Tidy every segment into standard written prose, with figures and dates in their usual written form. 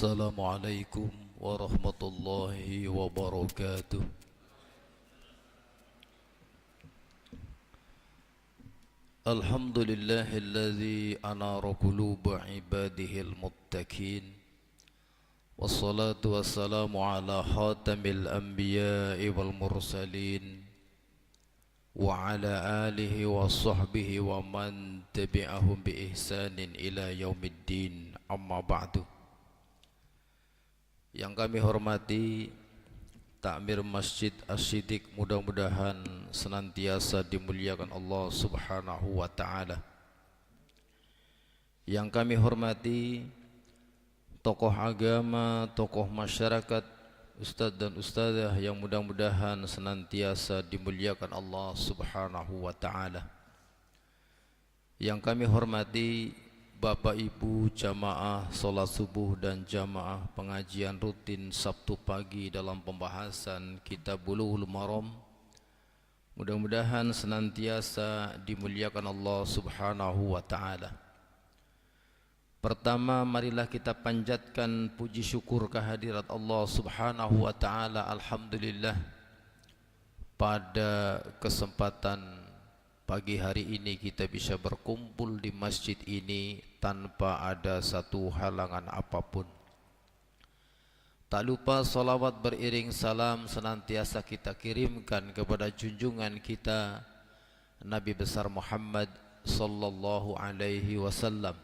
Assalamualaikum warahmatullahi wabarakatuh. Alhamdulillahilladzi anara quluba ibadihil muttaqin. Wassalatu wassalamu ala khatamil anbiya'i wal mursalin wa ala alihi wa sahbihi wa man tabi'ahum bi ihsanin ila yaumiddin. Amma ba'du. Yang kami hormati Takmir Masjid Asy-Syidik, mudah-mudahan senantiasa dimuliakan Allah Subhanahu wa taala. Yang kami hormati tokoh agama, tokoh masyarakat, ustadz dan ustadzah yang mudah-mudahan senantiasa dimuliakan Allah Subhanahu wa taala. Yang kami hormati Bapak Ibu jamaah salat subuh dan jamaah pengajian rutin Sabtu pagi dalam pembahasan Kitab Bulughul Maram, mudah-mudahan senantiasa dimuliakan Allah Subhanahu wa taala. Pertama, marilah kita panjatkan puji syukur kehadirat Allah Subhanahu wa taala. Alhamdulillah, pada kesempatan pagi hari ini kita bisa berkumpul di masjid ini tanpa ada satu halangan apapun. Tak lupa salawat beriring salam senantiasa kita kirimkan kepada junjungan kita Nabi besar Muhammad sallallahu alaihi wasallam.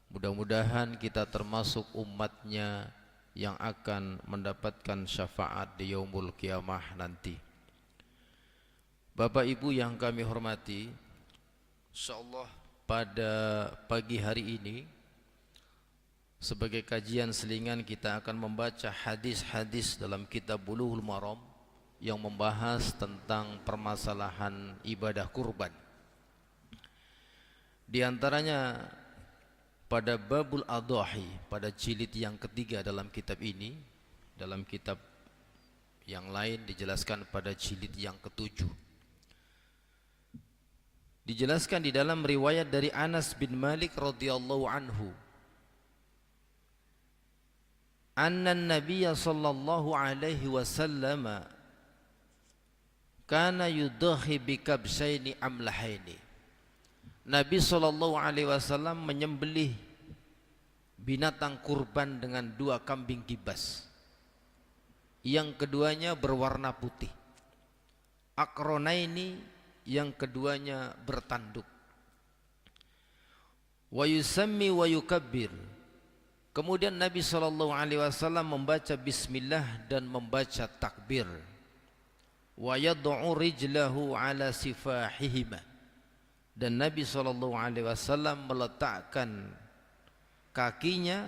Mudah-mudahan kita termasuk umatnya yang akan mendapatkan syafaat di yaumul qiyamah nanti. Bapak Ibu yang kami hormati, insyaallah pada pagi hari ini sebagai kajian selingan kita akan membaca hadis-hadis dalam Kitab Bulughul Maram yang membahas tentang permasalahan ibadah kurban. Di antaranya pada Babul Adhahi, pada jilid yang ketiga dalam kitab ini. Dalam kitab yang lain dijelaskan pada jilid yang ketujuh. Dijelaskan di dalam riwayat dari Anas bin Malik radhiyallahu anhu, anna an-nabiyya sallallahu alaihi wasallam kana yudhi bi kabshaini amlahaini. Nabi sallallahu alaihi wasallam menyembelih binatang kurban dengan dua kambing kibas. Yang keduanya berwarna putih. Aqronaini, yang keduanya bertanduk. Wa yusammi wa yukabbir. Kemudian Nabi SAW membaca bismillah dan membaca takbir. Wa yad'u rijlahu ala sifahihima. Dan Nabi SAW meletakkan kakinya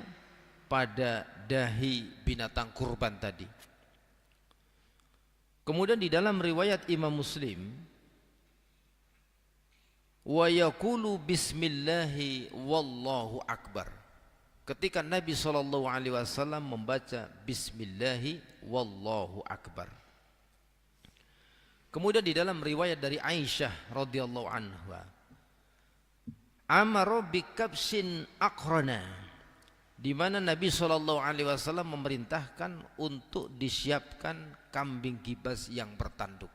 pada dahi binatang kurban tadi. Kemudian di dalam riwayat Imam Muslim, wa yaqulu bismillahi wallahu akbar. Ketika Nabi SAW membaca bismillahi wallahu akbar. Kemudian di dalam riwayat dari Aisyah radhiyallahu anha, amara bi kabsin aqrana, di mana Nabi SAW memerintahkan untuk disiapkan kambing kibas yang bertanduk.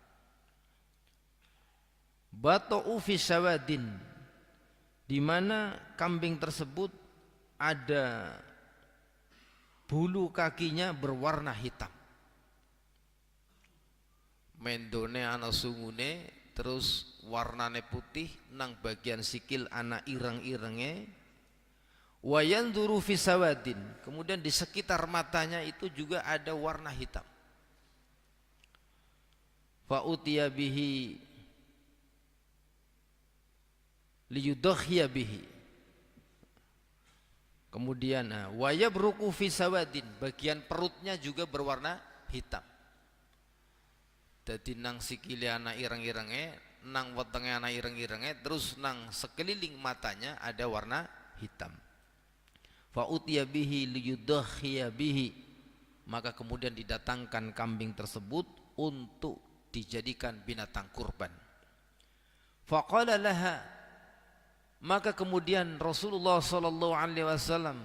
Bata'u fi sawadin, di mana kambing tersebut ada bulu kakinya berwarna hitam. Mendone ana sungune, terus warnane putih, nang bagian sikil ana ireng-irenge. Wa yanzuru fi sawadin, kemudian di sekitar matanya itu juga ada warna hitam. Fa utiya bihi liyudhiya bihi. Kemudian wa yabruku fi sawadin, bagian perutnya juga berwarna hitam. Dadi nang sikile ana ireng-irenge, nang wetenge ana ireng-irenge, terus nang sekeliling matanya ada warna hitam. Fa utiya bihi liyudhiya bihi, maka kemudian didatangkan kambing tersebut untuk dijadikan binatang kurban. Faqala laha, maka kemudian Rasulullah SAW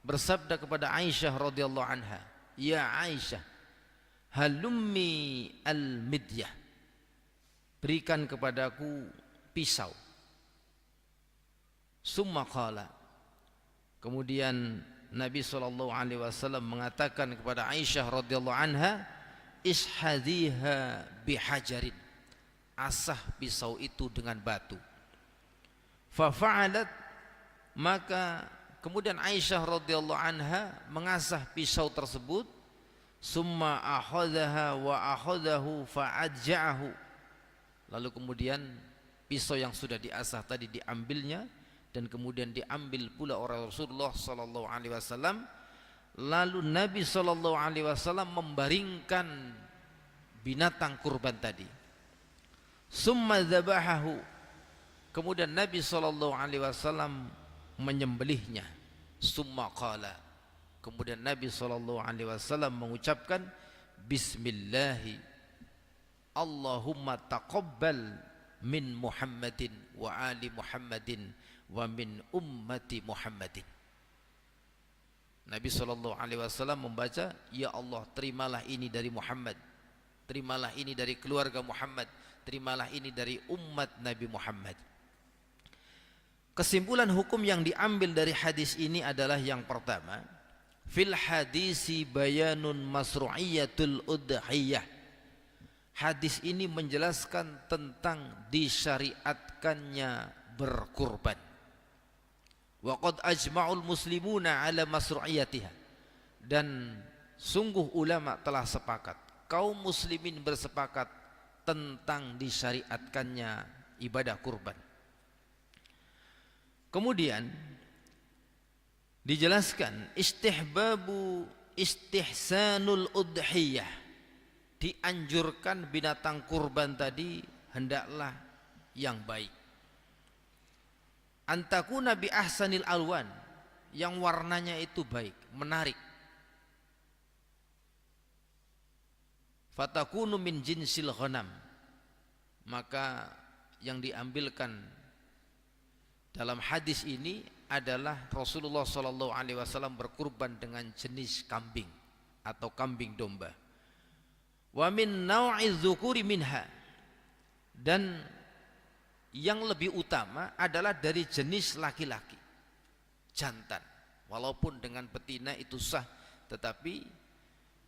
bersabda kepada Aisyah radhiyallahu anha, "Ya Aisyah, halummi al-midyah, berikan kepadaku pisau." Summa qala, kemudian Nabi SAW mengatakan kepada Aisyah radhiyallahu anha, "Ishhadhiha bihajarin." Asah pisau itu dengan batu. Fa fa'alat, maka kemudian Aisyah radhiyallahu anha mengasah pisau tersebut. Summa akhadhaha wa akhadhahu fa'adja'ahu. Lalu kemudian pisau yang sudah diasah tadi diambilnya, dan kemudian diambil pula oleh Rasulullah sallallahu alaihi wasallam. Lalu Nabi sallallahu alaihi wasallam membaringkan binatang kurban tadi. Summa dzabahahu, kemudian Nabi sallallahu alaihi wasallam menyembelihnya. Summa qala, kemudian Nabi sallallahu alaihi wasallam mengucapkan, "Bismillahi Allahumma taqabbal min Muhammadin wa ali Muhammadin wa min ummati Muhammadin." Nabi sallallahu alaihi wasallam membaca, "Ya Allah, terimalah ini dari Muhammad, terimalah ini dari keluarga Muhammad, terimalah ini dari umat Nabi Muhammad." Kesimpulan hukum yang diambil dari hadis ini adalah yang pertama, fil hadisi bayanun masru'iyatul udhiyah. Hadis ini menjelaskan tentang disyariatkannya berkurban. Wa qad ajma'ul muslimuna ala masru'iyatiha, dan sungguh ulama telah sepakat, kaum muslimin bersepakat tentang disyariatkannya ibadah kurban. Kemudian dijelaskan istihbabu istihsanul udhiyah, dianjurkan binatang kurban tadi hendaklah yang baik. Antakuna bi ahsanil alwan, yang warnanya itu baik, menarik. Fatakunu min jinsil ghanam, maka yang diambilkan dalam hadis ini adalah Rasulullah SAW berkurban dengan jenis kambing atau kambing domba. Wa min naw'iz dzukuri minha, dan yang lebih utama adalah dari jenis laki-laki, jantan. Walaupun dengan betina itu sah, tetapi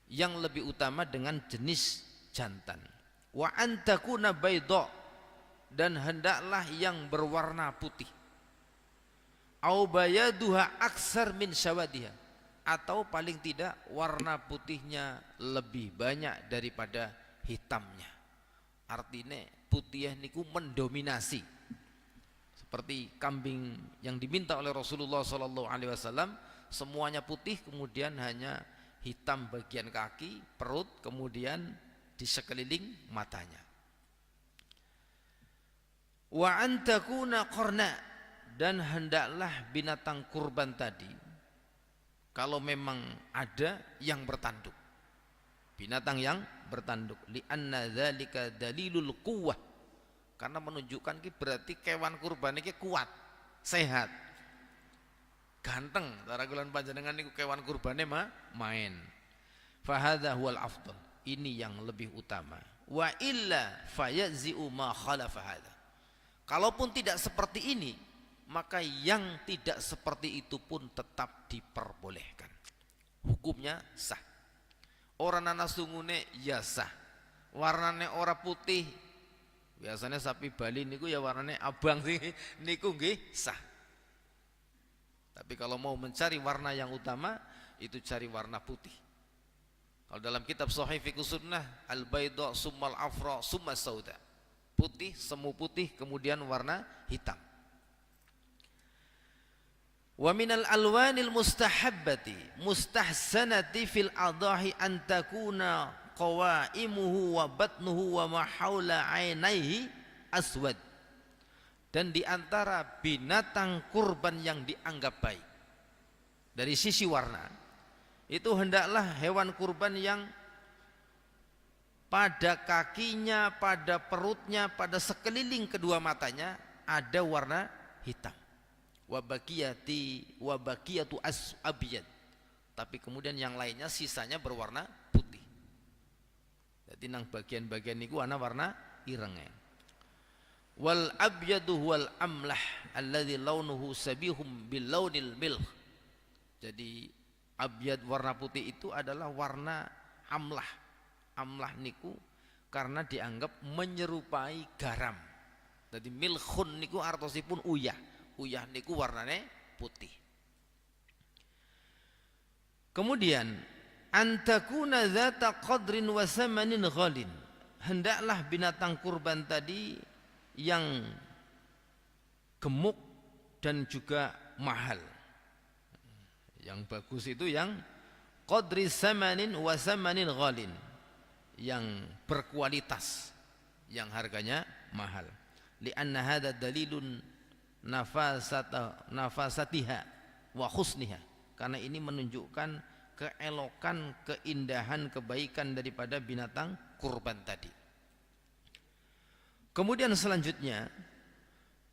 yang lebih utama dengan jenis jantan. Wa antakuna baydha, dan hendaklah yang berwarna putih. Au bayaduha aksar min sawadiha, atau paling tidak warna putihnya lebih banyak daripada hitamnya. Artinya putih niku mendominasi, seperti kambing yang diminta oleh Rasulullah SAW, semuanya putih, kemudian hanya hitam bagian kaki, perut, kemudian di sekeliling matanya. Wa antakuna qarna, dan hendaklah binatang kurban tadi, kalau memang ada, yang bertanduk, binatang yang bertanduk. Li'anna dzalika dalilul quwwah, karena menunjukkan ki berarti kewan kurban iki kuat, sehat, ganteng. Taragulan panjenengan niku kewan kurbane main. Fa hadza huwal afdal, ini yang lebih utama. Wa illa fayazi'u ma khalafa hadza, kalaupun tidak seperti ini, maka yang tidak seperti itu pun tetap diperbolehkan, hukumnya sah. Orang nana sungune ya sah, warnane ora putih, biasanya sapi Bali niku ya warnane abang sih, niku nggih sah. Tapi kalau mau mencari warna yang utama, itu cari warna putih. Kalau dalam kitab Shahih Fiqh Sunnah, al-baydha summal afra summa sauda, putih, semu putih, kemudian warna hitam. Wa minal alwanil mustahabbati mustahsanati fil adahi an takuna qawaimuhu wa batnuhu wa ma haula ainaihi aswad, dan di antara binatang kurban yang dianggap baik dari sisi warna, itu hendaklah hewan kurban yang pada kakinya, pada perutnya, pada sekeliling kedua matanya ada warna hitam. wa baqiyatu abyad. Tapi kemudian yang lainnya sisanya berwarna putih. Jadi nang bagian-bagian niku ana warna irenge. Wal abyadu huwal amlah alladzi launuhu sabihum bil launil milh. Jadi abyad warna putih itu adalah warna amlah. Amlah niku karena dianggap menyerupai garam. Jadi milkhun niku artosipun uyah. Uyah niku warnane putih. Kemudian antakuna dzata qadrin wa samanin ghalin. Hendaklah binatang kurban tadi yang gemuk dan juga mahal. Yang bagus itu yang qadri samanin wa samanin ghalin, yang berkualitas, yang harganya mahal. Lianna hadza dalilun nafasatiha wa husniha, karena ini menunjukkan keelokan, keindahan, kebaikan daripada binatang kurban tadi. Kemudian selanjutnya,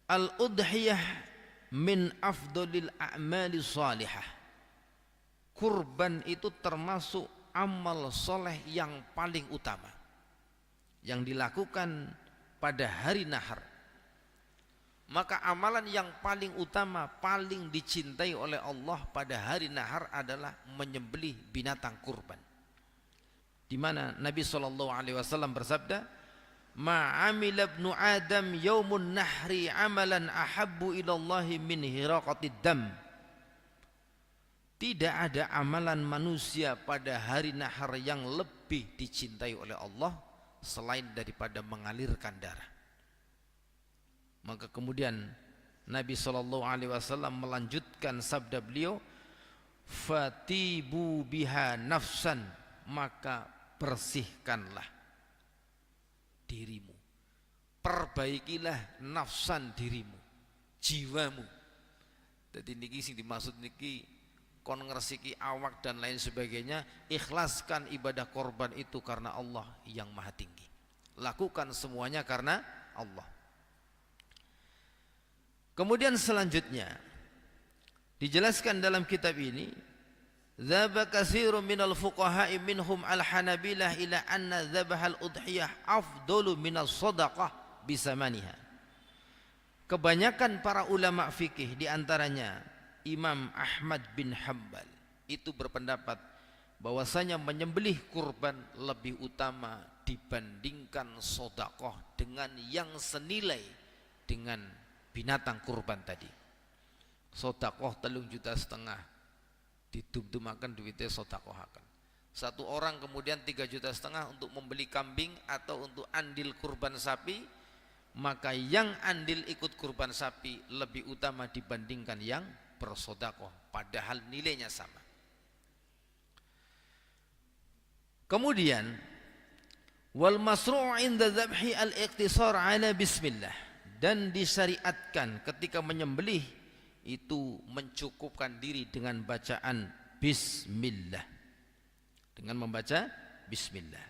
al-udhiyah min afdolil a'mali salihah. Kurban itu termasuk amal soleh yang paling utama yang dilakukan pada hari nahar. Maka amalan yang paling utama, paling dicintai oleh Allah pada hari nahar adalah menyembelih binatang kurban. Di mana Nabi SAW bersabda, "Ma'amila ibnu Adam yaumun nahri amalan ahabbu ilallahi min hiraqatid dam." Tidak ada amalan manusia pada hari nahar yang lebih dicintai oleh Allah selain daripada mengalirkan darah. Maka kemudian Nabi SAW melanjutkan sabda beliau, "Fatibu biha nafsan," maka bersihkanlah dirimu, perbaikilah nafsan dirimu, jiwamu. Jadi niki sing dimaksud niki kon ngresiki awak dan lain sebagainya, ikhlaskan ibadah korban itu karena Allah yang maha tinggi. Lakukan semuanya karena Allah. Kemudian selanjutnya dijelaskan dalam kitab ini, dzaba katsirun minal fuqaha'i minhum al-hanabilah ila anna dzabhal udhiyah afdalu minas shadaqah bisamaniha. Kebanyakan para ulama fikih, di antaranya Imam Ahmad bin Hanbal, itu berpendapat bahwasanya menyembelih kurban lebih utama dibandingkan sedekah dengan yang senilai dengan binatang kurban tadi. Sedekah 3,5 juta didum-dumaken duitnya sedekahaken. Satu orang kemudian 3,5 juta untuk membeli kambing atau untuk andil kurban sapi, maka yang andil ikut kurban sapi lebih utama dibandingkan yang bersedekah, padahal nilainya sama. Kemudian wal masru' inda dzabhi al-iqtisar ala bismillah, dan disyariatkan ketika menyembelih itu mencukupkan diri dengan bacaan bismillah, dengan membaca bismillah.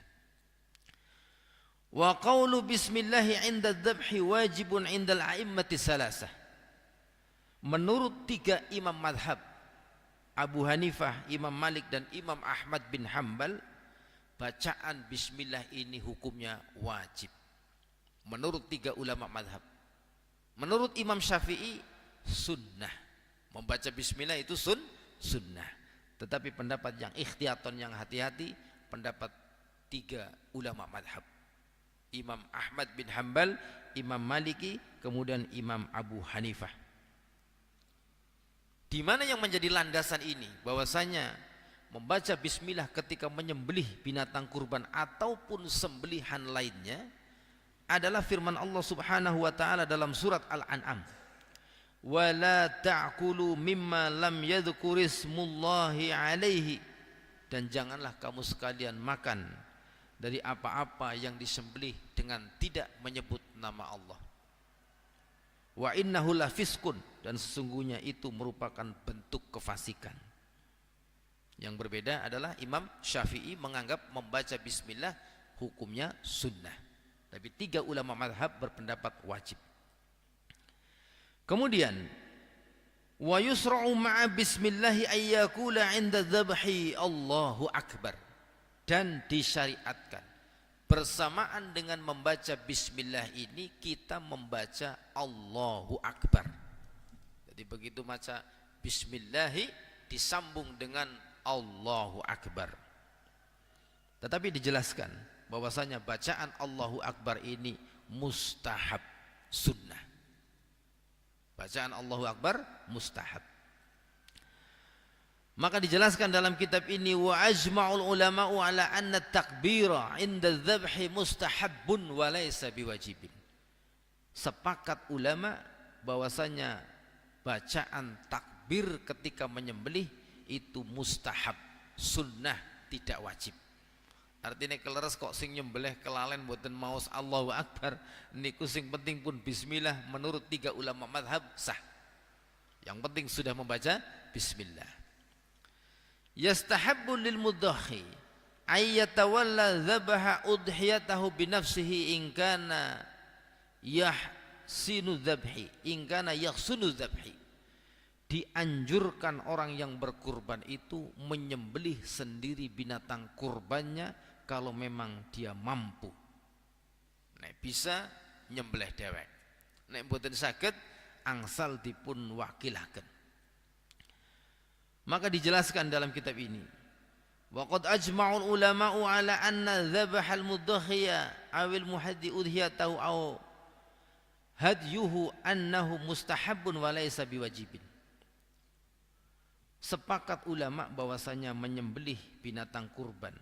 Wa qawlu bismillah inda dzabhi wajibun indal a'immati salasah. Menurut 3 imam madhab, Abu Hanifah, Imam Malik dan Imam Ahmad bin Hanbal, bacaan bismillah ini hukumnya wajib menurut 3 ulama madhab. Menurut Imam Syafi'i sunnah, membaca bismillah itu sunnah. Tetapi pendapat yang ikhtiyaton, yang hati-hati, pendapat 3 ulama madhab, Imam Ahmad bin Hanbal, Imam Maliki, kemudian Imam Abu Hanifah. Di mana yang menjadi landasan ini, bahwasanya membaca bismillah ketika menyembelih binatang kurban ataupun sembelihan lainnya adalah firman Allah Subhanahu wa taala dalam surat Al-An'am, "Wa la ta'kulu mimma lam yadhkurismullahi alaihi," dan janganlah kamu sekalian makan dari apa-apa yang disembelih dengan tidak menyebut nama Allah. Wa innahu lafiskun, dan sesungguhnya itu merupakan bentuk kefasikan. Yang berbeda adalah Imam Syafi'i menganggap membaca bismillah hukumnya sunnah, tapi 3 ulama madhab berpendapat wajib. Kemudian Wa yusra'u ma'a bismillahi ayyakula 'inda dzabhi Allahu akbar. Dan disyariatkan bersamaan dengan membaca bismillah ini kita membaca Allahu akbar. Jadi begitu baca bismillahi disambung dengan Allahu akbar. Tetapi dijelaskan bahwasanya bacaan Allahu akbar ini mustahab, sunnah. Bacaan Allahu akbar mustahab. Maka dijelaskan dalam kitab ini wa ajma'ul ulama'u ala anna takbira 'inda dzabhi mustahabbun wa laysa biwajibin. Sepakat ulama bahwasanya bacaan takbir ketika menyembelih itu mustahab, sunnah, tidak wajib. Artinya keleres kok sing nyembelih kelalen mboten maos Allahu akbar niku sing penting pun bismillah menurut 3 ulama mazhab sah. Yang penting sudah membaca bismillah. Yastahabbu lil mudhahi ay yatawalla dzabaha udhiyatahu bi nafsihi in kana yahsinu dzabhi in kana yahsunu dzabhi. Dianjurkan orang yang berkurban itu menyembelih sendiri binatang kurbannya kalau memang dia mampu. Nek bisa nyembelih dhewek. Nek mboten saged angsal dipun wakilaken. Maka dijelaskan dalam kitab ini wa qad ajma'ul ulama'u ala anna dzabhal mudhahiya awil muhaddi udhiyatahu aw hadyuhu annahu mustahabbun wa laysa biwajibin. Sepakat ulama bahwasanya menyembelih binatang kurban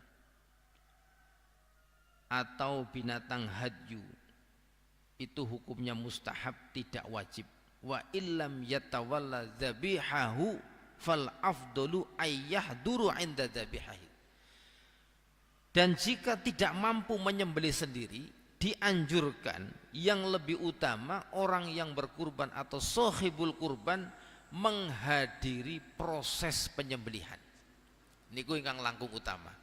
atau binatang hadyu itu hukumnya mustahab, tidak wajib. Wa illam yatawalla dzabihahu fal afdalu ayyahduru 'inda dzabihahi. Dan jika tidak mampu menyembelih sendiri, dianjurkan yang lebih utama orang yang berkurban atau sahibul kurban menghadiri proses penyembelihan. Niku ingkang langkung utama.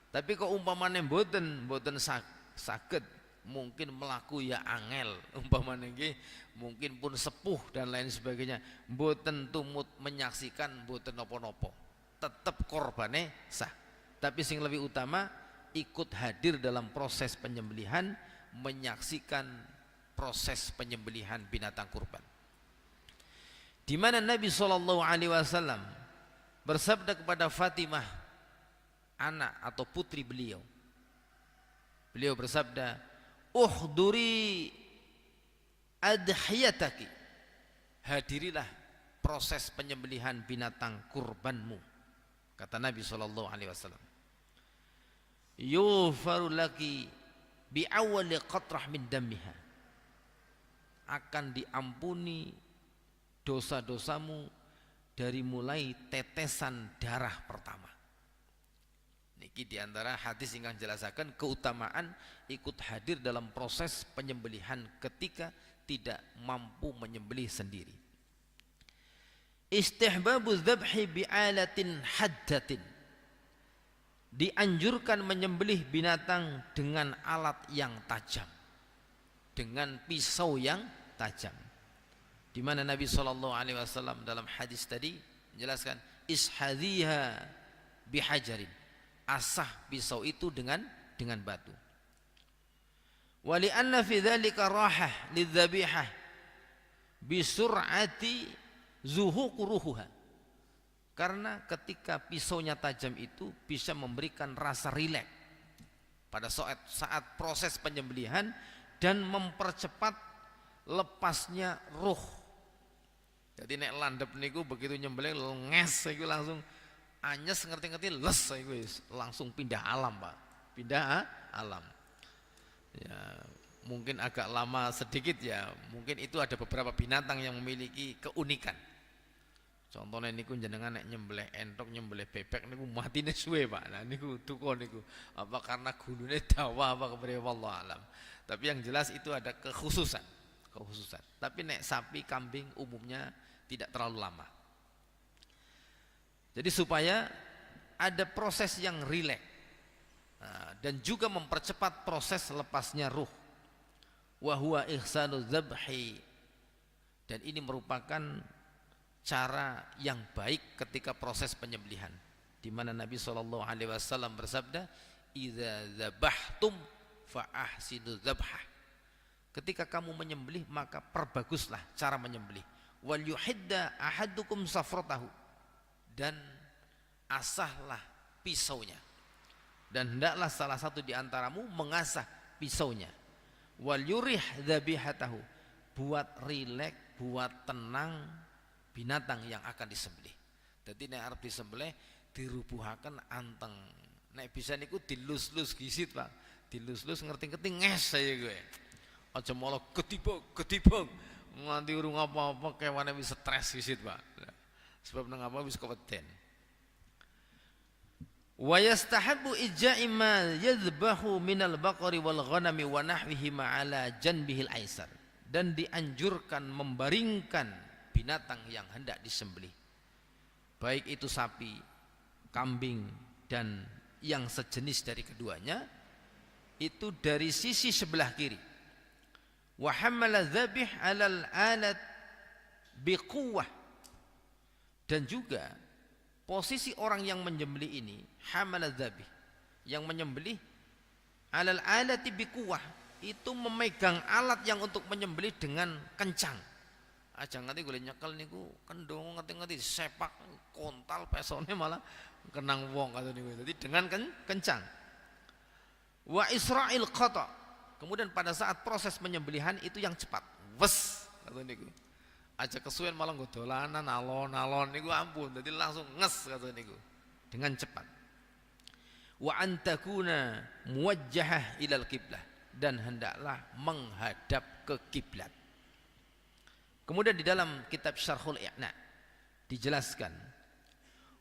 Tapi kok umpamane mboten saged, mungkin melaku ya angel, umpamane nggih mungkin pun sepuh dan lain sebagainya, mboten tumut menyaksikan mboten napa-napa, tetap korbane sah. Tapi sing lebih utama ikut hadir dalam proses penyembelihan, menyaksikan proses penyembelihan binatang kurban. Di mana Nabi SAW bersabda kepada Fatimah, anak atau putri beliau. Beliau bersabda, "Uhduri adhiyataki." Hadirilah proses penyembelihan binatang kurbanmu. Kata Nabi SAW, "Yufaru laki bi awwali qatrah min damiha." Akan diampuni dosa-dosamu dari mulai tetesan darah pertama. Niki diantara hadis yang jelasakan keutamaan ikut hadir dalam proses penyembelihan ketika tidak mampu menyembelih sendiri. Istihbabu dzabhi bi'alatin haddatin. Dianjurkan menyembelih binatang dengan alat yang tajam, dengan pisau yang tajam. Di mana Nabi SAW dalam hadis tadi menjelaskan ishadhiha bihajarin, asah pisau itu dengan batu. Wali anna fi dzalika rahah lidzabihah bisur'ati zuhuquruha. Karena ketika pisaunya tajam itu bisa memberikan rasa rileks pada saat proses penyembelihan dan mempercepat lepasnya ruh. Jadi nek landep niku begitu nyembelih nges iku langsung anyes, ngerti-ngerti les iku langsung pindah alam, Pak. Pindah alam. Ya, mungkin agak lama sedikit ya. Mungkin itu ada beberapa binatang yang memiliki keunikan. Contohnya niku jenengan nek nyembelih entok, nyembelih bebek niku matine suwe, Pak. Nah niku duka niku. Apa karena gulune dawa apa kepriye wallahu alam. Tapi yang jelas itu ada kekhususan. Tapi nek sapi, kambing umumnya tidak terlalu lama. Jadi supaya ada proses yang rileks, dan juga mempercepat proses lepasnya ruh. Wa huwa ihsanu dzabhi. Dan ini merupakan cara yang baik ketika proses penyembelihan, di mana Nabi SAW bersabda, "Idza dzabhtum fa ahsinu dzabhah." Ketika kamu menyembelih maka perbaguslah cara menyembelih. Wal yuhidda ahadukum safratahu, dan asahlah pisaunya, dan hendaklah salah satu di antaramu mengasah pisaunya. Wal yurih dzabihatahu, buat rileks, buat tenang binatang yang akan disembelih. Jadi nek arep disembelih dirubuhaken anteng. Nek bisa niku dilus-lus gisit, Pak. Dilus-lus ngerti-ngerti nges saya gue. Aja malah ketibang nganti urung apa-apa kewane wis stres gisit, Pak. Sebab nang apa wis keweden. Wa yastahabbu ijja'i ma yadhbahu minal baqari wal ghanami wa nahwihi ma'ala janbihil aisar, dan dianjurkan membaringkan binatang yang hendak disembelih, baik itu sapi, kambing, dan yang sejenis dari keduanya, itu dari sisi sebelah kiri. Wa hamala dzabih 'alal alat biquwwah, dan juga posisi orang yang menyembelih ini, hamala dzabih, yang menyembelih, 'alal alati biquwwah, itu memegang alat yang untuk menyembelih dengan kencang. Aja ngerti gue nyekel niku kendong ngerti-ngerti sepak kontal pesone malah kenang wong kata niku. Jadi dengan kencang. Wa isra'il qata, kemudian pada saat proses penyembelihan itu yang cepat. Wes kata niku. Aja kesuwen malah nggo dolanan alon-alon niku ampun. Jadi langsung nges kata niku. Dengan cepat. Wa antakuna muwajjahah ilal qiblah, dan hendaklah menghadap ke kiblat. Kemudian di dalam kitab Syarhul I'na dijelaskan,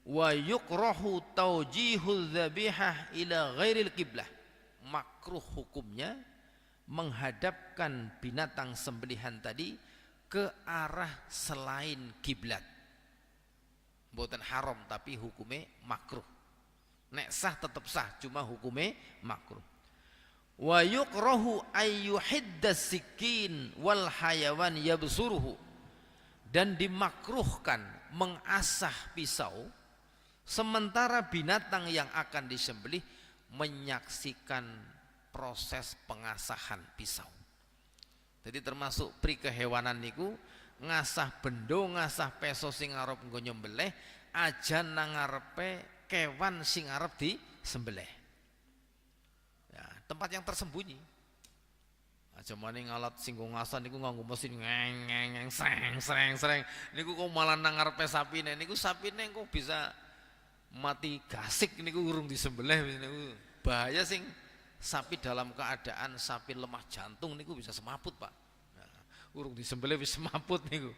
wa yukrahu tawjihul dzabihah ila ghairil qiblah, makruh hukumnya menghadapkan binatang sembelihan tadi ke arah selain kiblat. Mboten haram tapi hukumnya makruh. Nek sah tetap sah, cuma hukumnya makruh. Wa yukrahu ayyuhiddas sikin wal hayawan yabsuruhu, dan dimakruhkan mengasah pisau sementara binatang yang akan disembelih menyaksikan proses pengasahan pisau. Jadi termasuk pri kehewanan niku ngasah bendo, ngasah peso sing arep nggo nyembelih, aja nang ngarepe kewan sing arep disembelih. Tempat yang tersembunyi. Aja maning alat sing ngasah niku nganggo mesin ngeng sreng niku kok malah nang ngarepe sapine, niku sapine kok bisa mati gasik niku urung disembelih niku. Bahaya sing sapi dalam keadaan sapi lemah jantung niku bisa semaput, Pak. Nah, urung disembelih wis semaput niku.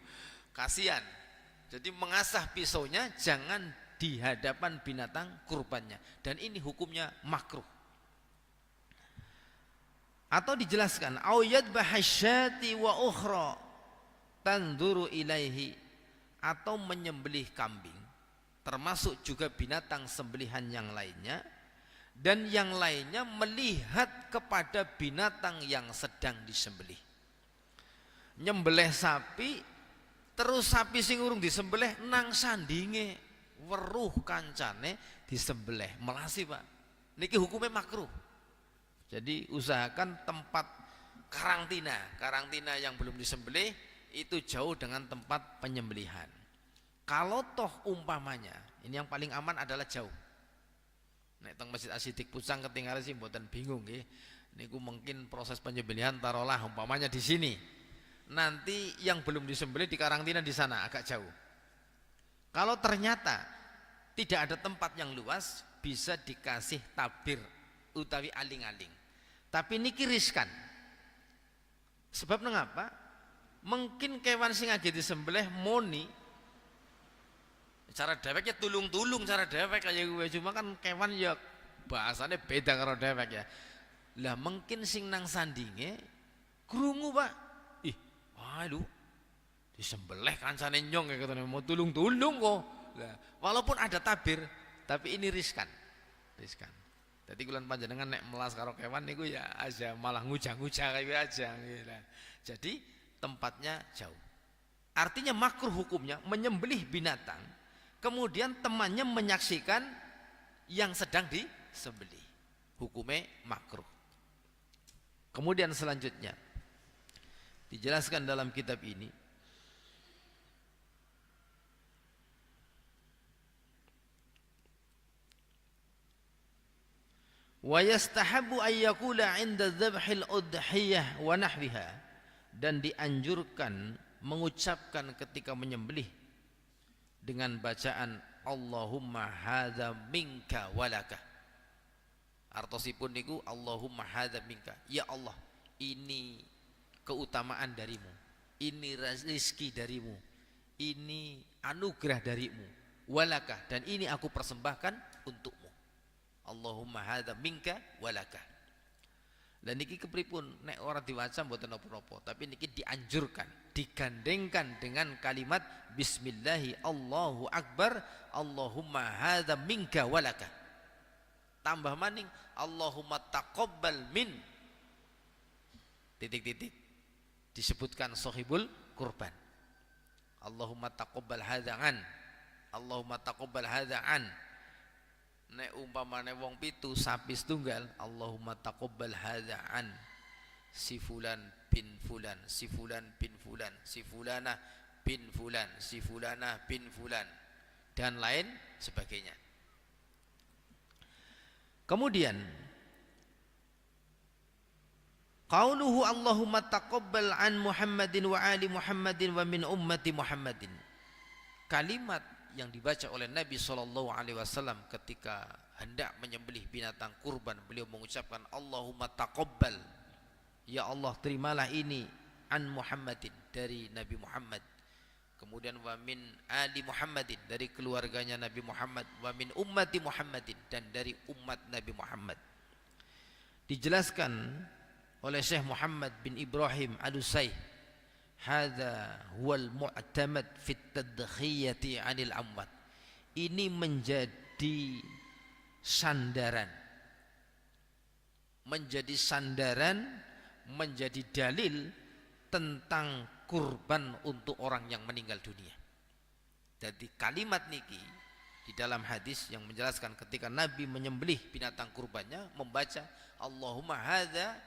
Kasihan. Jadi mengasah pisaunya jangan di hadapan binatang kurbannya, dan ini hukumnya makruh. Atau dijelaskan au yadbahasyati wa ukhra tanzuru ilaihi, atau menyembelih kambing termasuk juga binatang sembelihan yang lainnya, dan yang lainnya melihat kepada binatang yang sedang disembelih. Nyembelih sapi terus sapi sing urung disembelih nang sandinge weruh kancane disembelih, melasi, Pak. Niki hukumnya makruh. Jadi usahakan tempat karantina yang belum disembelih itu jauh dengan tempat penyembelihan. Kalau toh umpamanya, ini yang paling aman adalah jauh. Nek teng Masjid Asyidik Pucang ketinggalan sih mboten bingung nggih. Niku mungkin proses penyembelihan taruhlah umpamanya di sini. Nanti yang belum disembelih di karantina di sana agak jauh. Kalau ternyata tidak ada tempat yang luas, bisa dikasih tabir utawi aling-aling. Tapi niki riskan. Sebab mengapa? Mungkin kewan sing lagi disembelih moni. Cara deweknya tulung-tulung cara dewek kayak gue, cuma kan kewan ya bahasanya beda karo dewek ya. Lah mungkin sing nang sandinge krungu, Pak. Ih, aduh. Disembelih kancane nyong kayak katanya mau tulung-tulung kok. Lah, walaupun ada tabir, tapi ini riskan. Jadi kulan panjenengan nek melas karo kewan niku ya aja malah ngujang-ngujang kayak aja gitu. Jadi tempatnya jauh. Artinya makruh hukumnya menyembelih binatang, kemudian temannya menyaksikan yang sedang disembelih. Hukumnya makruh. Kemudian selanjutnya dijelaskan dalam kitab ini, wa yastahabbu ay yaqula 'inda dzabhil udhiyah wa nahwiha, dan dianjurkan mengucapkan ketika menyembelih dengan bacaan Allahumma hadza minka walaka. Artosipun niku Allahumma hadza minka, ya Allah ini keutamaan darimu, ini rezeki darimu, ini anugerah darimu, walaka, dan ini aku persembahkan untukmu. Allahumma hadza minka walaka. Dan niki kepripun nek ora diwaca mboten napa-napa, tapi niki dianjurkan, digandengkan dengan kalimat bismillahi Allahu akbar, Allahumma hadza minka walaka. Tambah maning Allahumma taqabbal min titik-titik, disebutkan sahibul kurban. Allahumma taqabbal hadza an, Allahumma taqabbal hadza an. Nek umpamane wong pitu sapi setunggal, Allahumma taqabbal hadza an si fulan bin fulan, si fulan bin fulan, si fulana bin fulan, si fulana bin fulan, dan lain sebagainya. Kemudian qauluhu Allahumma taqabbal an Muhammadin wa ali Muhammadin wa min ummati Muhammadin. Kalimat yang dibaca oleh Nabi SAW ketika hendak menyembelih binatang kurban, beliau mengucapkan Allahumma taqabbal, ya Allah terimalah ini, an Muhammadin, dari Nabi Muhammad, kemudian wa min ali Muhammadin, dari keluarganya Nabi Muhammad, wa min ummati Muhammadin, dan dari umat Nabi Muhammad. Dijelaskan oleh Syekh Muhammad bin Ibrahim Al-Usaih, hadza huwal mu'tamad fit tadkhiyati 'anil amwat. Ini menjadi sandaran, menjadi dalil tentang kurban untuk orang yang meninggal dunia. Jadi kalimat niki di dalam hadis yang menjelaskan ketika Nabi menyembelih binatang kurbannya membaca Allahumma hadza,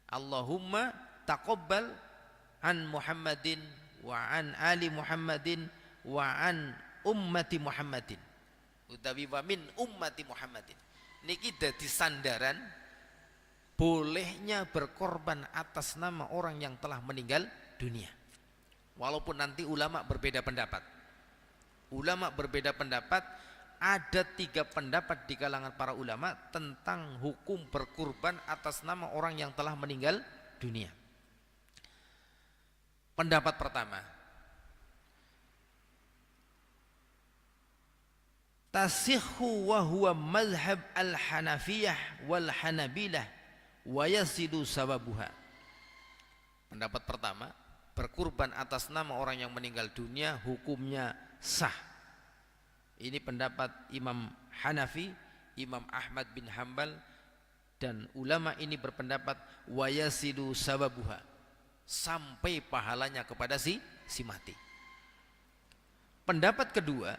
Allahumma taqabbal an Muhammadin wa an ali Muhammadin wa an ummati Muhammadin, utawi wa min ummati Muhammadin. Niki dadi sandaran bolehnya berkorban atas nama orang yang telah meninggal dunia. Walaupun nanti ulama berbeda pendapat. Ulama berbeda pendapat, ada 3 pendapat di kalangan para ulama tentang hukum berkurban atas nama orang yang telah meninggal dunia. Pendapat pertama, tasihhu wa huwa madhhab al-Hanafiyah wal Hanabilah wa yasidu sababuha. Pendapat pertama, berkurban atas nama orang yang meninggal dunia hukumnya sah. Ini pendapat Imam Hanafi, Imam Ahmad bin Hanbal, dan ulama ini berpendapat wa yasidu sababuha, sampai pahalanya kepada si mati. Pendapat kedua,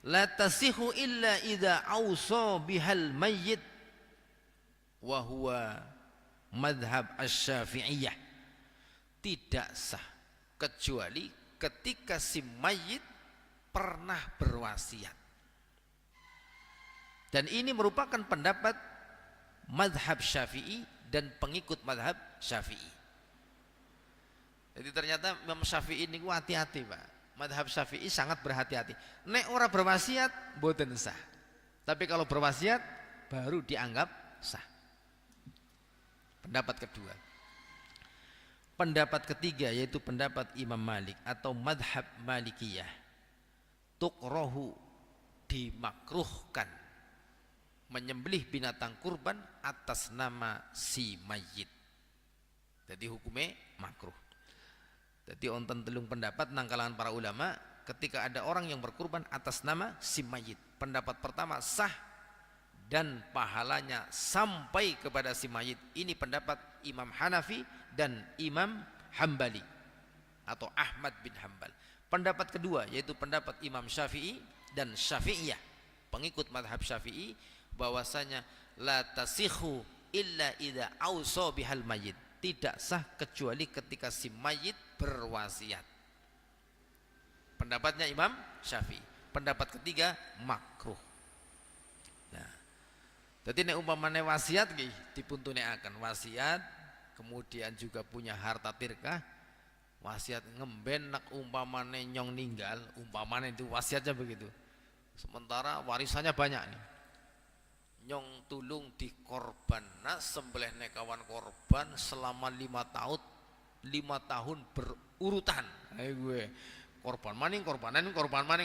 la tasihu illa idza awsa bihal mayyit wa huwa madhab asy-Syafi'iyah. Tidak sah kecuali ketika si mayit pernah berwasiat. Dan ini merupakan pendapat madhab Syafi'i dan pengikut madhab Syafi'i. Jadi ternyata Imam Syafi'i ini hati-hati, Pak. Madhab Syafi'i sangat berhati-hati. Nek ora berwasiat boten sah, tapi kalau berwasiat baru dianggap sah. Pendapat kedua. Pendapat ketiga yaitu pendapat Imam Malik atau madhab Malikiyah. Tukrahu, dimakruhkan menyembelih binatang kurban atas nama si mayit. Jadi hukumnya makruh. Jadi onten telung pendapat nang kalangan para ulama ketika ada orang yang berkurban atas nama si mayit. Pendapat pertama sah dan pahalanya sampai kepada si mayit. Ini pendapat Imam Hanafi dan Imam Hambali. atau Ahmad bin Hambal. Pendapat kedua yaitu pendapat Imam Syafi'i dan Syafi'iyah, pengikut madhab Syafi'i, bahwasanya la tasikhu illa idza ausa bihal mayyit, tidak sah kecuali ketika si mayit berwasiat. Pendapatnya Imam Syafi'i. Pendapat ketiga makruh. Nah, jadi nek umpamane wasiat nggih dipuntunekaken wasiat, kemudian juga punya harta tirkah, wasiat ngemben nak umpamane nyong ninggal, umpamane itu wasiatnya begitu. Sementara warisannya banyak nih. Nyong tulung di korban, nah sembelih nekawan korban selama 5 tahun berurutan. Ayo gue korban maning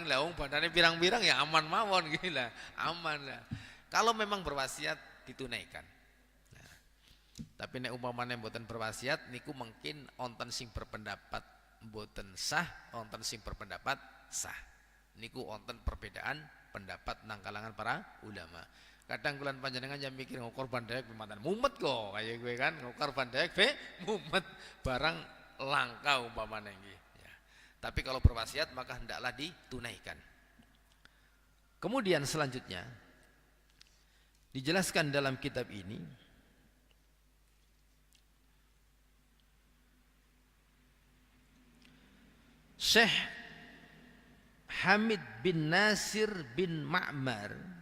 leung badannya pirang-pirang ya aman mawon gila, aman lah. Kalau memang berwasiat ditunaikan. Nah, tapi nek umpamane mboten berwasiat niku mungkin wonten sing berpendapat mboten sah, wonten sing berpendapat sah. Niku wonten perbedaan pendapat nang kalangan para ulama. Kadang kulan panjenengan yang mikir korban dayak mantan mumet kok kayak gue kan, korban dayak mumet barang langka umpamane nggih ya. Tapi kalau berwasiat maka hendaklah ditunaikan. Kemudian selanjutnya dijelaskan dalam kitab ini Syekh Hamid bin Nasir bin Ma'mar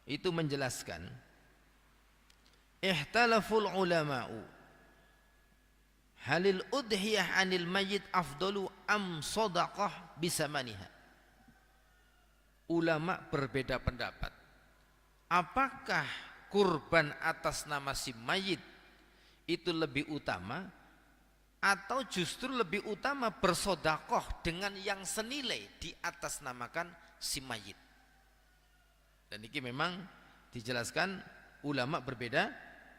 itu menjelaskan, ihtalaful ulama'u halil udhiyah anil mayyit afdalu am sadaqah bisamaniha. Ulama berbeda pendapat, apakah kurban atas nama si mayit itu lebih utama atau justru lebih utama bersodakoh dengan yang senilai di atas namakan si mayit. Dan ini memang dijelaskan ulama berbeda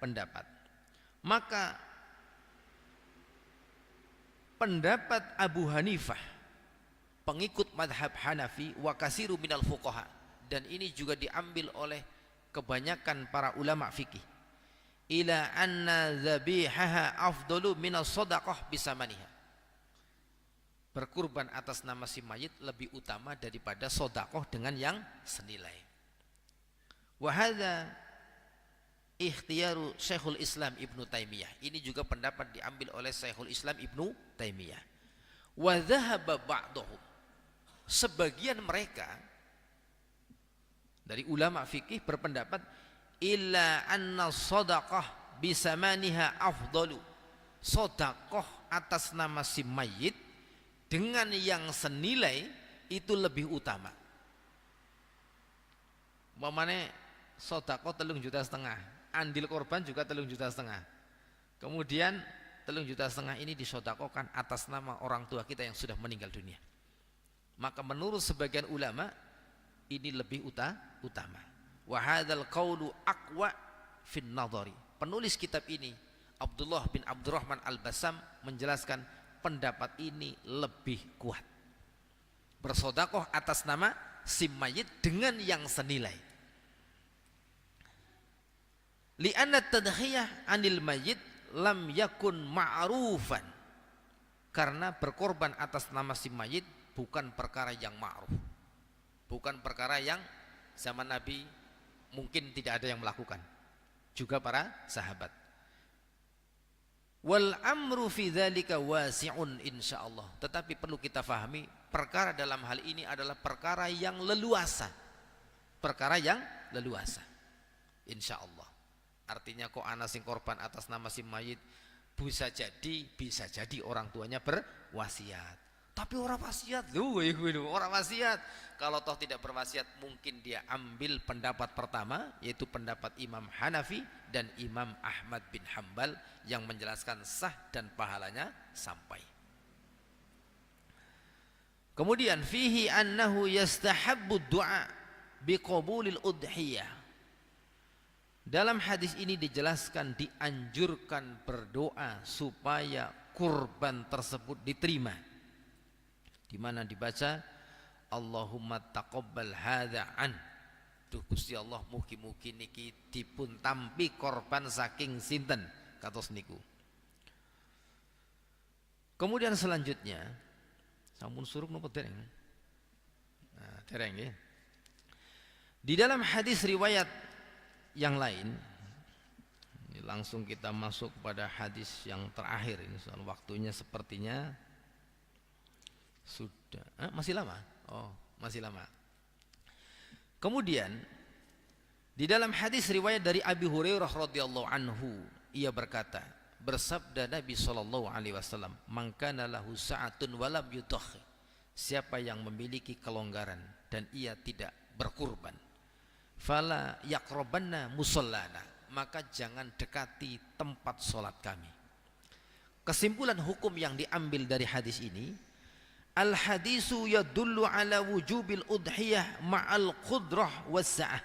pendapat. Maka pendapat Abu Hanifah, pengikut madhab Hanafi, wa kasiru minal fuqaha, dan ini juga diambil oleh kebanyakan para ulama fikih, ila anna dhabihaha afdalu minas sadaqah bisamaniha. Berkurban atas nama si mayit lebih utama daripada sodakoh dengan yang senilai. Wa hadza ikhtiyaru Syekhul Islam Ibnu Taimiyah. Ini juga pendapat diambil oleh Syekhul Islam Ibnu Taimiyah. Wa dhahaba ba'dhum, sebagian mereka dari ulama fikih berpendapat illa anna sadaqah bisamaniha afdalu, sedekah atas nama si mayit dengan yang senilai itu lebih utama. Mamane sedekah 3,5 juta, andil korban juga 3,5 juta. Kemudian 3,5 juta ini disedekahkan atas nama orang tua kita yang sudah meninggal dunia. Maka menurut sebagian ulama ini lebih utama. Wa hadzal qaulu aqwa fin nadhari. Penulis kitab ini Abdullah bin Abdurrahman Al-Bassam menjelaskan pendapat ini lebih kuat. Bersedekah atas nama si mayit dengan yang senilai. Li'anna tadhiyah anil mayit lam yakun ma'rufan, karena berkorban atas nama si mayit bukan perkara yang ma'ruf, bukan perkara yang zaman Nabi mungkin tidak ada yang melakukan, juga para sahabat. Wal amru fi dzalika wasi'un insyaallah. Tetapi perlu kita fahami, perkara dalam hal ini adalah perkara yang leluasa. Perkara yang leluasa. Insyaallah. Artinya kok ana sing korban atas nama si mayit bisa jadi orang tuanya berwasiat. Tapi orang wasiat, orang wasiat. Kalau toh tidak berwasiat, mungkin dia ambil pendapat pertama, yaitu pendapat Imam Hanafi dan Imam Ahmad bin Hambal yang menjelaskan sah dan pahalanya sampai. Kemudian fihi annahu yastahabbu du'a biqabulil udhiyah. Dalam hadis ini dijelaskan dianjurkan berdoa supaya kurban tersebut diterima. Di mana dibaca Allahumma taqabbal hadza an. Duh Gusti Allah, mugi-mugi niki dipun tampi korban saking sinten kados niku. Kemudian selanjutnya, sampun suruk nopo dereng. Nah, dereng ya. Di dalam hadis riwayat yang lain, ini langsung kita masuk pada hadis yang terakhir ini, soal waktunya sepertinya sudah masih lama. Oh, masih lama. Kemudian di dalam hadis riwayat dari Abi Hurairah radhiyallahu anhu, ia berkata, bersabda Nabi sallallahu alaihi wasallam, "Man kana lahu sa'atun wa lam yudakhi." Siapa yang memiliki kelonggaran dan ia tidak berkurban, fala yaqrabanna musallana, maka jangan dekati tempat salat kami. Kesimpulan hukum yang diambil dari hadis ini, al hadisu yadullu ala wujubil udhiyah ma'al qudrah wassa'ah.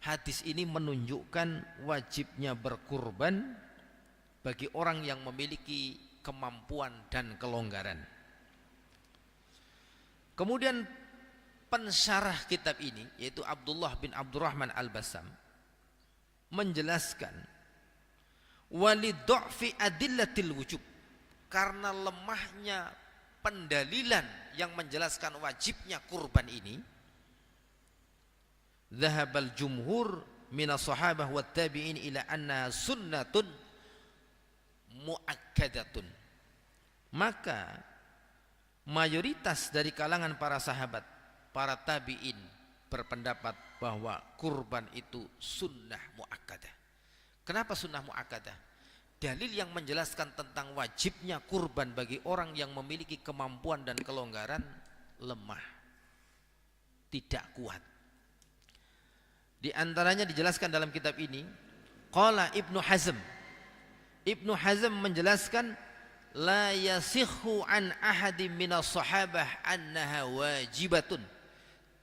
Hadis ini menunjukkan wajibnya berkurban bagi orang yang memiliki kemampuan dan kelonggaran. Kemudian pensyarah kitab ini, yaitu Abdullah bin Abdurrahman Al-Bassam, menjelaskan waliddu'fi adillatil wujub, karena lemahnya pendalilan yang menjelaskan wajibnya kurban ini, dhahabal jumhur minas sahabah wat tabi'in ila anna sunnatun muakkadatun. Maka mayoritas dari kalangan para sahabat, para tabi'in berpendapat bahwa kurban itu sunnah muakkadah. Kenapa sunnah muakkadah? Dalil yang menjelaskan tentang wajibnya kurban bagi orang yang memiliki kemampuan dan kelonggaran lemah, tidak kuat. Di antaranya dijelaskan dalam kitab ini, qala Ibnu Hazm. Ibnu Hazm menjelaskan, la yasihhu an ahadim minas sahabah annaha wajibatun.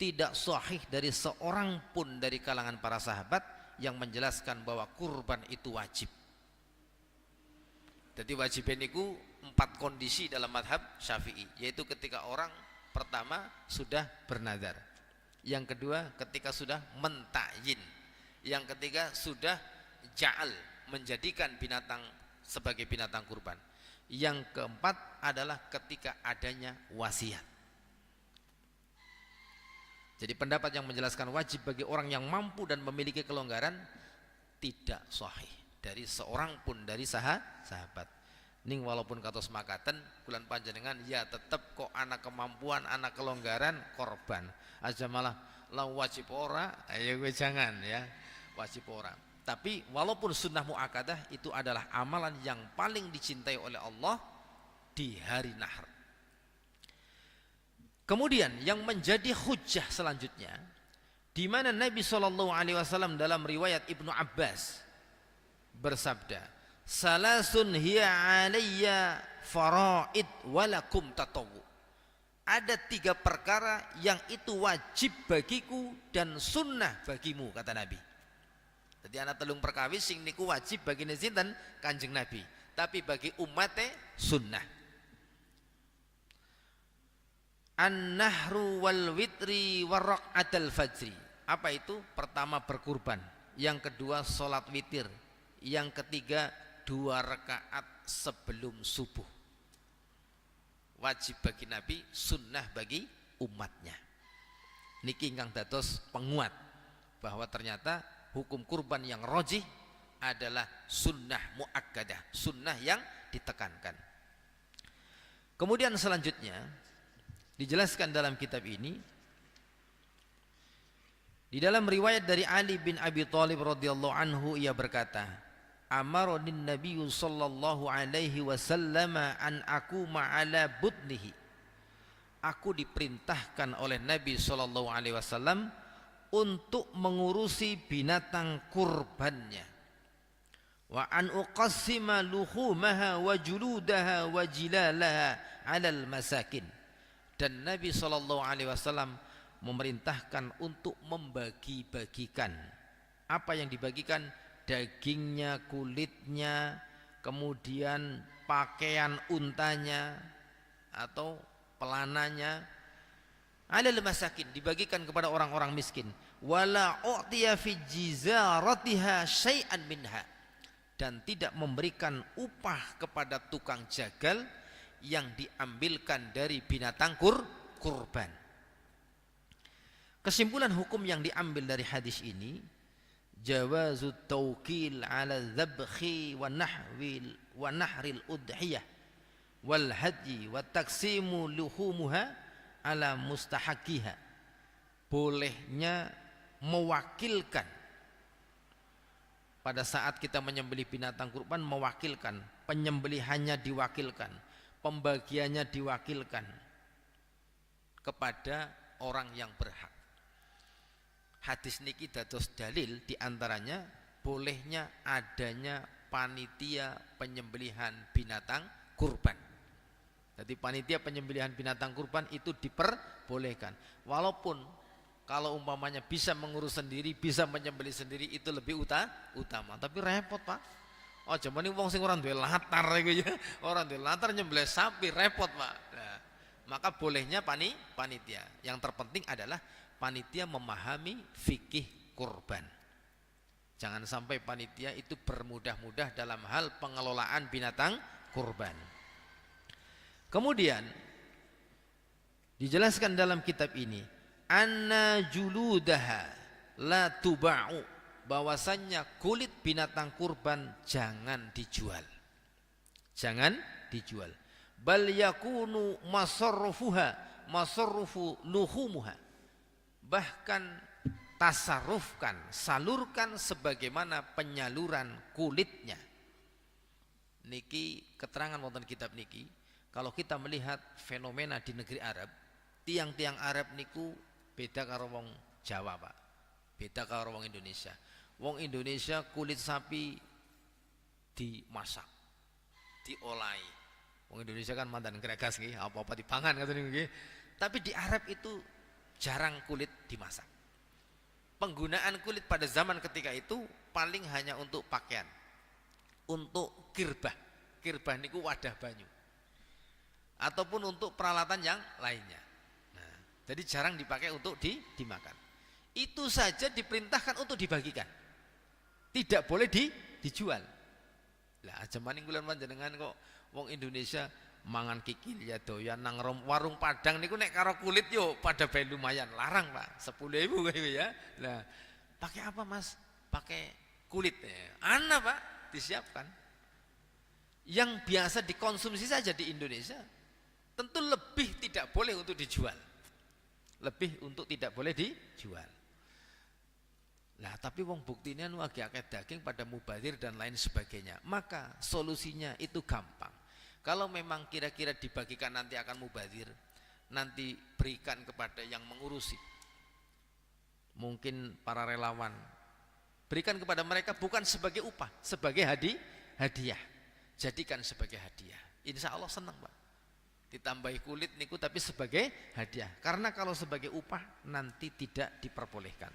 Tidak sahih dari seorang pun dari kalangan para sahabat yang menjelaskan bahwa kurban itu wajib. Jadi wajib niku 4 kondisi dalam madhab Syafi'i, yaitu ketika orang pertama sudah bernadar, yang kedua ketika sudah mentakyin, yang ketiga sudah ja'al, menjadikan binatang sebagai binatang kurban, yang keempat adalah ketika adanya wasiat. Jadi pendapat yang menjelaskan wajib bagi orang yang mampu dan memiliki kelonggaran tidak sahih dari seorang pun dari sahabat. Ning walaupun katos makatan bulan panjenengan ya tetap kok anak kemampuan, anak kelonggaran korban. Aja malah la wajib ora, ayo gue jangan ya. Wajib ora. Tapi walaupun sunnah muakkadah itu adalah amalan yang paling dicintai oleh Allah di hari Nahr. Kemudian yang menjadi hujjah selanjutnya, di mana Nabi SAW dalam riwayat Ibnu Abbas bersabda, salasun hiya alayya faraid walakum tatawu. Ada 3 perkara yang itu wajib bagiku dan sunnah bagimu, kata Nabi. Jadi anak telung perkawis sing niku wajib bagi sinten? Kanjeng Nabi. Tapi bagi umatnya sunnah. An-nahru wal witri warraqatul fajri. Apa itu? Pertama berkurban, yang kedua salat witir, yang ketiga 2 rakaat sebelum subuh. Wajib bagi Nabi, sunnah bagi umatnya. Niki ingkang dados penguat bahwa ternyata hukum kurban yang rajih adalah sunnah muakkadah, sunnah yang ditekankan. Kemudian selanjutnya dijelaskan dalam kitab ini, di dalam riwayat dari Ali bin Abi Thalib radhiyallahu anhu, ia berkata, amaronin Nabi sallallahu alaihi wasallam an aquma ala budnihi. Aku diperintahkan oleh Nabi sallallahu alaihi wasallam untuk mengurusi binatang kurbannya. Wa an uqassima luhumaha wa juludaha wa jilalaha 'alal masakin. Dan Nabi SAW memerintahkan untuk membagi-bagikan. Apa yang dibagikan? Dagingnya, kulitnya, kemudian pakaian untanya atau pelananya, 'alal masakin, dibagikan kepada orang-orang miskin. Wala u'tiya fi jizaratiha syai'an minha, dan tidak memberikan upah kepada tukang jagal yang diambilkan dari binatang kurban. Kesimpulan hukum yang diambil dari hadis ini, jawazut tawkil ala dzabhi wa nahril udhiyah wal hadyi wa taqsimu luhumuha ala mustahaqiha. Bolehnya mewakilkan pada saat kita menyembelih binatang kurban, mewakilkan, penyembelihannya diwakilkan, pembagiannya diwakilkan kepada orang yang berhak. Hadis niki dados dalil diantaranya bolehnya adanya panitia penyembelihan binatang kurban. Jadi panitia penyembelihan binatang kurban itu diperbolehkan. Walaupun kalau umpamanya bisa mengurus sendiri, bisa menyembelih sendiri, itu lebih utama. Tapi repot, Pak. Oh, cuman ini wong sing ora duwe latar iku ya. Ora duwe latar nyembelih sapi repot, Pak. Nah, maka bolehnya panitia. Yang terpenting adalah panitia memahami fikih kurban. Jangan sampai panitia itu bermudah-mudah dalam hal pengelolaan binatang kurban. Kemudian dijelaskan dalam kitab ini, anna juludaha la tuba'u, bahwasannya kulit binatang kurban jangan dijual. Jangan dijual. Bal yakunu masarrufuha masarrufu luhumuha. Bahkan tasarrufkan, salurkan sebagaimana penyaluran kulitnya. Niki keterangan wonten kitab niki, kalau kita melihat fenomena di negeri Arab, tiang-tiang Arab niku beda karo wong Jawa, Pak. Beda karo wong Indonesia. Wong Indonesia kulit sapi dimasak, diolahi. Wong Indonesia kan mantan gregas nggih, apa-apa dipangan ngoten nggih. Tapi di Arab itu jarang kulit dimasak. Penggunaan kulit pada zaman ketika itu paling hanya untuk pakaian, untuk kirbah. Kirbah niku wadah banyu, ataupun untuk peralatan yang lainnya. Nah, jadi jarang dipakai untuk dimakan. Itu saja diperintahkan untuk dibagikan, tidak boleh dijual. Lah jaman inggulan panjenengan kok wong Indonesia mangan kikil ya doyan nang warung Padang niku nek karo kulit yo pada bae lumayan, larang, Pak. 10.000 kayak ya. Nah, pakai apa, Mas? Pakai kulit. Ana, Pak, disiapkan. Yang biasa dikonsumsi saja di Indonesia tentu lebih tidak boleh untuk dijual. Lebih untuk tidak boleh dijual. Lah, tapi wong buktine anu akeh daging pada mubazir dan lain sebagainya. Maka solusinya itu gampang. Kalau memang kira-kira dibagikan nanti akan mubazir, nanti berikan kepada yang mengurusi. Mungkin para relawan. Berikan kepada mereka bukan sebagai upah, sebagai hadiah. Jadikan sebagai hadiah. Insya Allah senang, Pak. Ditambahi kulit niku tapi sebagai hadiah. Karena kalau sebagai upah nanti tidak diperbolehkan.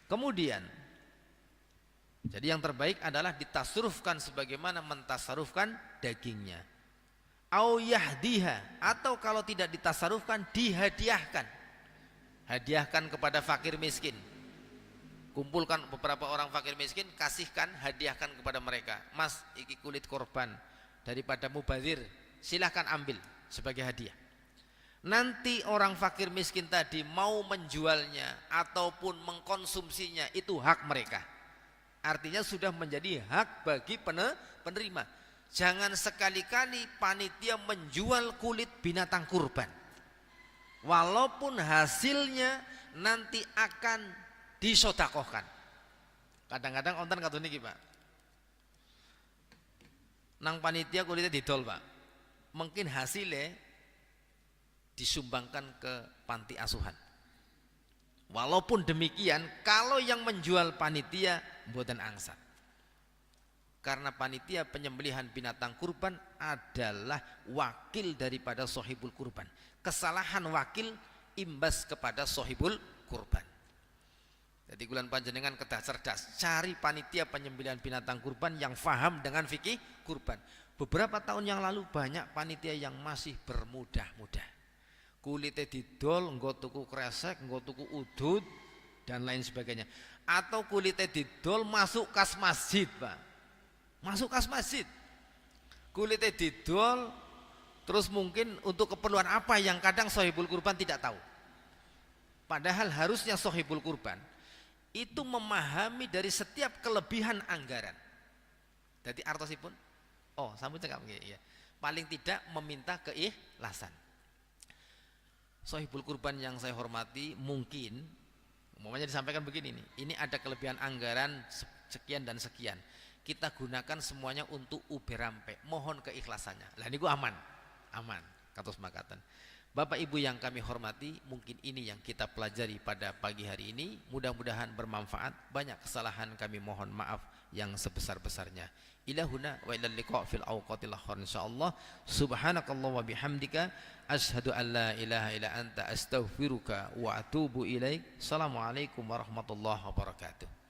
Kemudian, jadi yang terbaik adalah ditasarufkan sebagaimana mentasarufkan dagingnya. Au yahdiha, atau kalau tidak ditasarufkan dihadiahkan. Hadiahkan kepada fakir miskin. Kumpulkan beberapa orang fakir miskin, kasihkan, hadiahkan kepada mereka. Mas, iki kulit korban daripada mubazir, silahkan ambil sebagai hadiah. Nanti orang fakir miskin tadi mau menjualnya ataupun mengkonsumsinya, itu hak mereka. Artinya sudah menjadi hak bagi penerima. Jangan sekali-kali panitia menjual kulit binatang kurban, walaupun hasilnya nanti akan disodakohkan. Kadang-kadang onten katun niki, Pak. Nang panitia kulitnya didol, Pak. Mungkin hasilnya disumbangkan ke panti asuhan. Walaupun demikian, kalau yang menjual panitia mboten angsat. Karena panitia penyembelihan binatang kurban adalah wakil daripada sohibul kurban. Kesalahan wakil imbas kepada sohibul kurban. Jadi kulan panjenengan kedah cerdas, cari panitia penyembelihan binatang kurban yang faham dengan fikih kurban. Beberapa tahun yang lalu banyak panitia yang masih bermudah-mudah. Kulitnya didol, nggo tuku kresek, nggo tuku udud dan lain sebagainya. Atau kulitnya didol masuk kas masjid, Pak. Masuk kas masjid. Kulitnya didol Terus mungkin untuk keperluan apa yang kadang sahibul kurban tidak tahu. Padahal harusnya sahibul kurban itu memahami dari setiap kelebihan anggaran. Jadi artosipun, oh sambut cekap ya. Paling tidak meminta keikhlasan. Sahibul kurban yang saya hormati, mungkin umpamanya disampaikan begini nih, ini ada kelebihan anggaran sekian dan sekian. Kita gunakan semuanya untuk ube rampe. Mohon keikhlasannya. Lah niku aman. Aman, katos makatan. Bapak Ibu yang kami hormati, mungkin ini yang kita pelajari pada pagi hari ini. Mudah-mudahan bermanfaat. Banyak kesalahan kami mohon maaf yang sebesar-besarnya. Ilahuna wa ilal liqa' fil awqatil akhir insyaallah. Subhanakallah wa bihamdika asyhadu an la ilaha illa anta astaghfiruka wa atubu ilaik. Assalamualaikum warahmatullahi wabarakatuh.